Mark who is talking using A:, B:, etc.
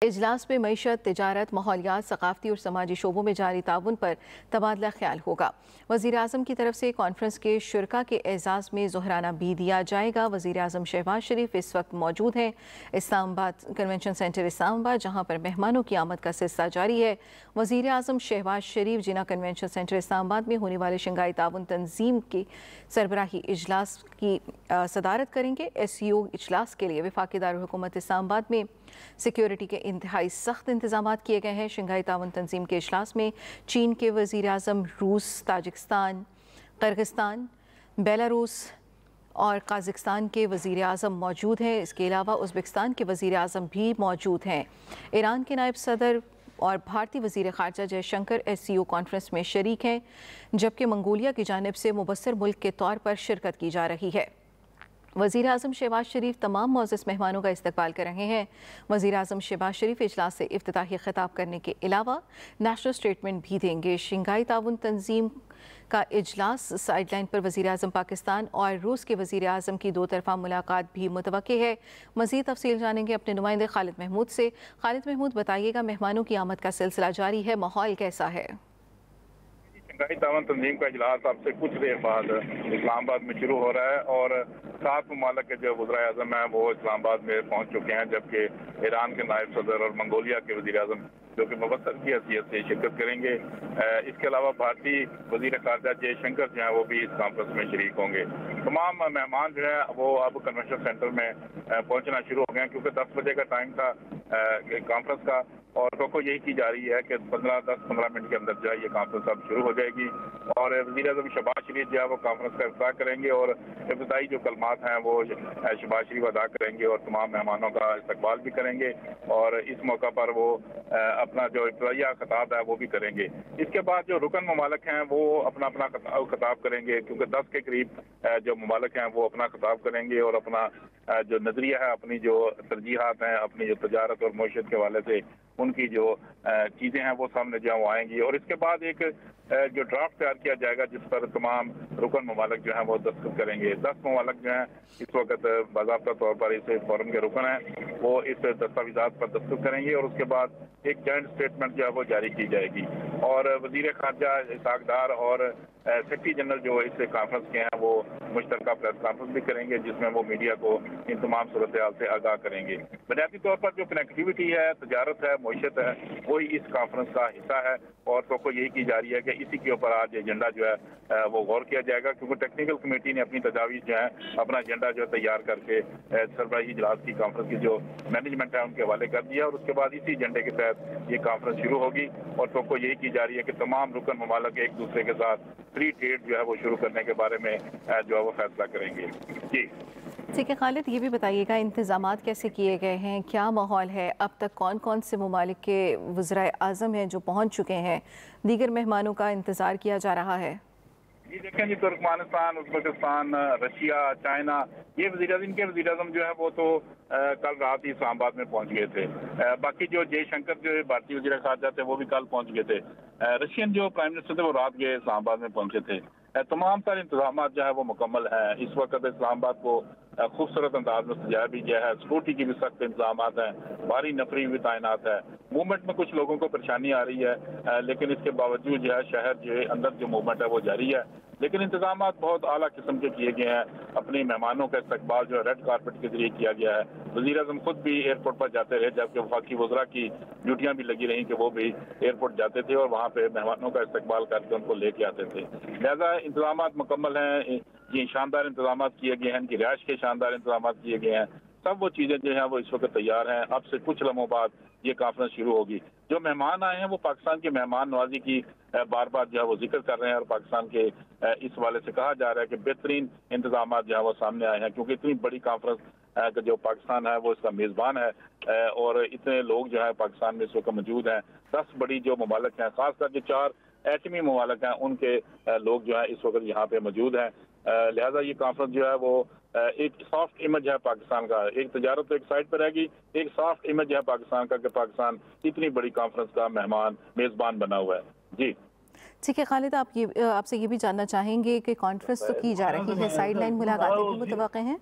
A: इजलास में मईशत, तिजारत, माहौलियात, सकाफती और समाजी शोबों में जारी ताउन पर तबादला ख्याल होगा। वज़ीर आज़म की तरफ से कॉन्फ्रेंस के शुरका के एजाज़ में ज़ोहराना भी दिया जाएगा। वज़ीर आज़म शहबाज शरीफ इस वक्त मौजूद हैं इस्लामाबाद कन्वेंशन सेंटर इस्लामाबाद, जहाँ पर मेहमानों की आमद का सिलसिला जारी है। वज़ीर आज़म शहबाज शरीफ जिना कन्वेंशन सेंटर इस्लामाबाद में होने वाले शंघाई ताउन तंजीम की सरबराही इजलास की सदारत करेंगे। SCO इजलास के लिए वफाकी दारुल हुकूमत इस्लामाबाद में सिक्योरिटी के इंतहाई सख्त इंतजामात किए गए हैं। शंघाई ताउन तंजीम के इजलास में चीन के वज़ीर आज़म, रूस, ताजिकिस्तान, किर्गिस्तान, बेलारूस और काज़ाख्स्तान के वज़ीर आज़म मौजूद हैं। इसके अलावा उज़्बेकिस्तान के वज़ीर आज़म भी मौजूद हैं। ईरान के नायब सदर और भारतीय वज़ीर ख़ारजा जयशंकर SCO कॉन्फ्रेंस में शरीक हैं, जबकि मंगोलिया की जानिब से मुबस्सर मुल्क के तौर पर शिरकत की जा रही है। वज़ीर आज़म शहबाज शरीफ तमाम मोअज़्ज़ज़ मेहमानों का इस्तकबाल कर रहे हैं। वज़ीर आज़म शहबाज शरीफ इजलास से इफ्तिताही खिताब करने के अलावा नेशनल स्टेटमेंट भी देंगे। शंघाई ताउन तंजीम का इजलास साइडलाइन पर वज़ीर आज़म पाकिस्तान और रूस के वज़ीर आज़म की 2 तरफ़ा मुलाकात भी मुतवक्की है। मज़ीद तफसील जानेंगे अपने नुमाइंदे खालिद महमूद से। खालिद महमूद, बताइएगा, मेहमानों की आमद का सिलसिला जारी है, माहौल कैसा है?
B: शंघाई ताउन तंजीम का इजलास अब से कुछ देर बाद इस्लामाबाद में शुरू हो रहा है और 7 ममालिक के जो वज़ीर आज़म हैं वो इस्लामाबाद में पहुंच चुके हैं, जबकि ईरान के नायब सदर और मंगोलिया के वज़ीर आज़म जो कि मुबस्सर की हैसियत से शिरकत करेंगे। इसके अलावा भारतीय वज़ीर ख़ारजा जयशंकर जो हैं वो भी इस कॉन्फ्रेंस में शरीक होंगे। तमाम मेहमान जो है वो अब कन्वेंशन सेंटर में पहुंचना शुरू हो गए हैं, क्योंकि 10 बजे का टाइम था कॉन्फ्रेंस का, और तो यही की जा रही है कि 10-15 मिनट के अंदर जो है ये कॉन्फ्रेंस अब शुरू हो जाएगी और वज़ीर आज़म शहबाज शरीफ जो है वो कॉन्फ्रेंस का इफ्तिताह करेंगे और इब्तिदाई जो कलमात हैं वो शहबाज शरीफ अदा करेंगे और तमाम मेहमानों का इस्तकबाल भी करेंगे और इस मौका पर वो अपना जो इब्तिदाई खिताब है वो भी करेंगे। इसके बाद जो रुकन ममालिक हैं वो अपना अपना खिताब करेंगे, क्योंकि 10 के करीब जो ममालिक हैं वो अपना खिताब करेंगे और अपना जो नजरिया है, अपनी जो तरजीहात हैं, अपनी जो तजारत और मईशत के हवाले से उनकी जो चीज़ें हैं वो सामने जो है वो आएंगी और इसके बाद एक जो ड्राफ्ट तैयार किया जाएगा जिस पर तमाम रुकन ममालिक जो हैं वो दस्तखत करेंगे। 10 ममालिक जो हैं इस वक्त बाज़ाब्ता तौर पर इस फोरम के रुकन हैं, वो इस दस्तावेज़ात पर दस्तखत करेंगे और उसके बाद एक जॉइंट स्टेटमेंट जो है वो जारी की जाएगी और वज़ीर ख़ारजा इसहाक़ डार और सेक्रेटरी जनरल जो इस कॉन्फ्रेंस के हैं वो मुश्तरका प्रेस कॉन्फ्रेंस भी करेंगे, जिसमें वो मीडिया को इन तमाम सूरत हाल से आगाह करेंगे। बुनियादी तौर पर जो कनेक्टिविटी है, तजारत है, मईशत है, वही इस कॉन्फ्रेंस का हिस्सा है और तो यही की जा रही है कि इसी के ऊपर आज एजेंडा जो है वो गौर किया जाएगा, क्योंकि टेक्निकल कमेटी ने अपनी तजावीज़ जो है अपना एजेंडा जो है तैयार करके सरबराही इजलास की कॉन्फ्रेंस की जो मैनेजमेंट है उनके हवाले कर दिया और उसके बाद इसी एजेंडे के तहत ये कॉन्फ्रेंस शुरू होगी और तो यही की जा रही है कि तमाम रुकन ममालिक एक दूसरे के साथ फ्री ट्रेड जो है वो शुरू करने के बारे में जो है वो फैसला करेंगे। जी
A: ठीक है खालिद, ये भी बताइएगा इंतजामात कैसे किए गए हैं, क्या माहौल है, अब तक कौन कौन से ममालिक के वज़ीर आज़म हैं जो पहुंच चुके हैं, दीगर मेहमानों का इंतज़ार किया जा रहा है?
B: जी देखें, जी तुर्कमानिस्तान, उज़्बेकिस्तान, रशिया, चाइना, ये इनके वज़ीर आज़म जो है वो तो कल रात ही इस्लामाबाद में पहुंच गए थे। बाकी जो जयशंकर जो भारतीय वज़ीर ख़ारजा थे वो भी कल पहुंच गए थे। रशियन जो प्राइम मिनिस्टर थे वो रात गए इस्लामाबाद में पहुंचे थे। तमाम सारे इंतजाम जो है वो मुकम्मल हैं। इस वक्त इस्लामाबाद को खूबसूरत अंदाज में सजाया भी गया है। सिक्योरिटी की भी सख्त इंतजाम हैं, भारी नफरी भी तैनात है। मूवमेंट में कुछ लोगों को परेशानी आ रही है, लेकिन इसके बावजूद जो है शहर जो अंदर जो मूवमेंट है वो जारी है, लेकिन इंतजाम बहुत आला किस्म के किए गए हैं। अपने मेहमानों का इस्तकबाल जो है रेड कारपेट के जरिए किया गया है। वज़ीर आज़म खुद भी एयरपोर्ट पर जाते रहे, जबकि वफाकी वज़रा की ड्यूटियाँ भी लगी रहीं कि वो भी एयरपोर्ट जाते थे और वहाँ पे मेहमानों का इस्तकबाल करके उनको लेके आते थे। लिहाजा इंतजाम मुकम्मल हैं, ये शानदार इंतजाम किए गए हैं, इनकी रिहाइश के शानदार इंतजाम किए गए हैं। सब वो चीज़ें जो हैं वो इस वक्त तैयार हैं। अब से कुछ लम्हों बाद ये कॉन्फ्रेंस शुरू होगी। जो मेहमान आए हैं वो पाकिस्तान की मेहमान नवाजी की बार बार जो है वो जिक्र कर रहे हैं और पाकिस्तान के इस हवाले से कहा जा रहा है कि बेहतरीन इंतजाम जो है वो सामने आए हैं, क्योंकि इतनी बड़ी कॉन्फ्रेंस जो पाकिस्तान है वो इसका मेज़बान है और इतने लोग जो है पाकिस्तान में इस वक्त मौजूद हैं। 10 बड़ी जो ममालिक हैं, खासकर जो 4 एटमी ममालिक हैं, उनके लोग जो है इस वक्त यहाँ पे मौजूद हैं। लिहाजा ये कॉन्फ्रेंस जो है वो एक सॉफ्ट इमेज है पाकिस्तान का। एक तजारत तो एक साइड पर रहेगी, एक सॉफ्ट इमेज है पाकिस्तान का कि पाकिस्तान इतनी बड़ी कॉन्फ्रेंस का मेज़बान बना हुआ है। जी
A: ठीक है खालिद, आपसे ये भी जानना चाहेंगे कि कॉन्फ्रेंस तो की जा रही है, साइड लाइन मुलाकातें भी मुतवक्के हैं?